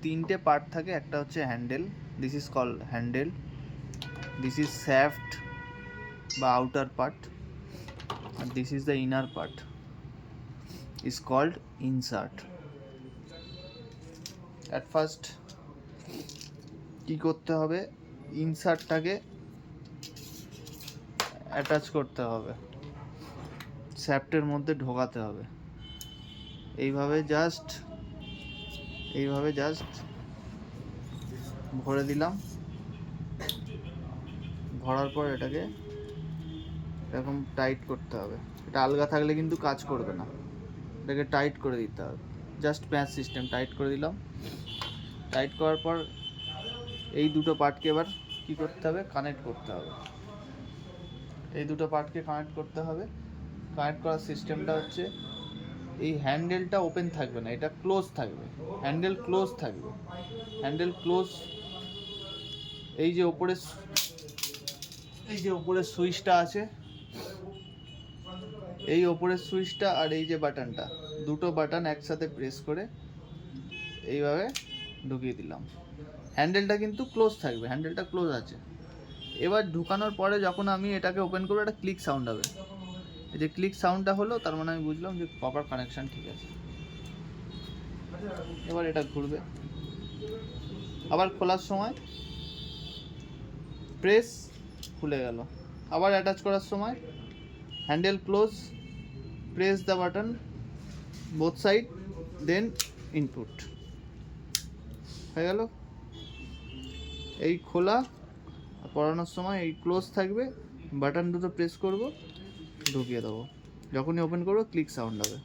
তিনটে পার্ট থাকে, একটা হচ্ছে handle, this is call handle, this is shaft বা outer part, and this is the inner part, is called insert. At first কি করতে হবে, ইনসার্টটাকে অ্যাটাচ করতে হবে, শ্যাফটের মধ্যে ঢোকাতে হবে। এইভাবে জাস্ট ভরে দিলাম, ভরার পর এটাকে এরকম টাইট করতে হবে। এটা আলগা থাকলে কিন্তু কাজ করবে না, এটাকে টাইট করে দিতে হবে। জাস্ট প্যাঁচ সিস্টেম টাইট করে দিলাম। টাইট করার পর এই দুটো পার্টকে এবার কী করতে হবে, কানেক্ট করতে হবে। এই দুটো পার্টকে কানেক্ট করতে হবে। কানেক্ট করার সিস্টেমটা হচ্ছে, এই হ্যান্ডেলটা ওপেন থাকবে না, এটা ক্লোজ থাকবে, হ্যান্ডেল ক্লোজ থাকবে। হ্যান্ডেল ক্লোজ, এই যে ওপরের সুইচটা আছে, এই ওপরের সুইচটা আর এই যে বাটনটা, দুটো বাটন একসাথে প্রেস করে এইভাবে ঢুকিয়ে দিলাম। হ্যান্ডেলটা কিন্তু ক্লোজ থাকবে, হ্যান্ডেলটা ক্লোজ আছে। এবার ঢুকানোর পরে যখন আমি এটাকে ওপেন করবো, একটা ক্লিক সাউন্ড হবে। এই যে ক্লিক সাউন্ডটা হলো, তার মানে আমি বুঝলাম যে প্রপার কানেকশান ঠিক আছে। এবার এটা ঘুরবে, আবার খোলার সময় প্রেস, খুলে গেল। আবার অ্যাটাচ করার সময় handle close, press the button both side, then input হয়ে গেল। এই খোলা, পড়ানোর সময় এই ক্লোজ থাকবে, বাটন দুটো প্রেস করব, ঢুকিয়ে দেবো। যখনই ওপেন করবো ক্লিক সাউন্ড হবে।